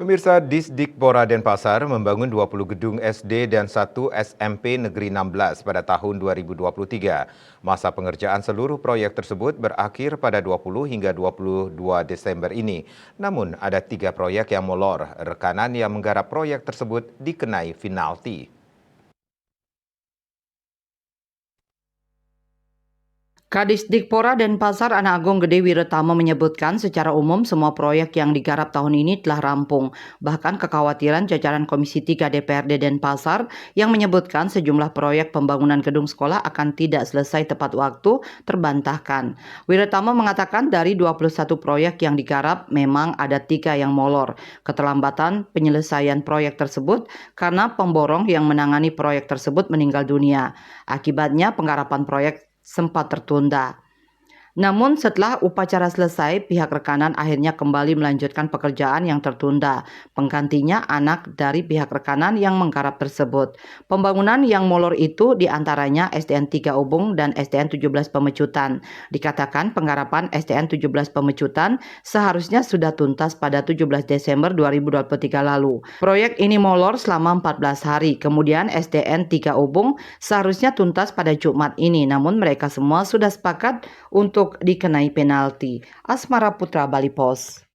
Pemirsa, Disdikbora Denpasar membangun 20 gedung SD dan 1 SMP Negeri 16 pada tahun 2023. Masa pengerjaan seluruh proyek tersebut berakhir pada 20 hingga 22 Desember ini. Namun ada 3 proyek yang molor. Rekanan yang menggarap proyek tersebut dikenai penalti. Kadisdikpora Denpasar Anak Agung Gede Wiratama menyebutkan secara umum semua proyek yang digarap tahun ini telah rampung. Bahkan kekhawatiran jajaran Komisi 3 DPRD Denpasar yang menyebutkan sejumlah proyek pembangunan gedung sekolah akan tidak selesai tepat waktu terbantahkan. Wiratama mengatakan dari 21 proyek yang digarap memang ada 3 yang molor. Keterlambatan penyelesaian proyek tersebut karena pemborong yang menangani proyek tersebut meninggal dunia. Akibatnya penggarapan proyek sempat tertunda. Namun setelah upacara selesai, pihak rekanan akhirnya kembali melanjutkan pekerjaan yang tertunda. Penggantinya anak dari pihak rekanan yang menggarap tersebut. Pembangunan yang molor itu diantaranya SDN 3 Ubung dan SDN 17 Pemecutan. Dikatakan penggarapan SDN 17 Pemecutan seharusnya sudah tuntas pada 17 Desember 2023 lalu. Proyek ini molor selama 14 hari. Kemudian SDN 3 Ubung seharusnya tuntas pada Jumat ini. Namun mereka semua sudah sepakat untuk dikenai penalti. Asmara Putra, Bali Pos.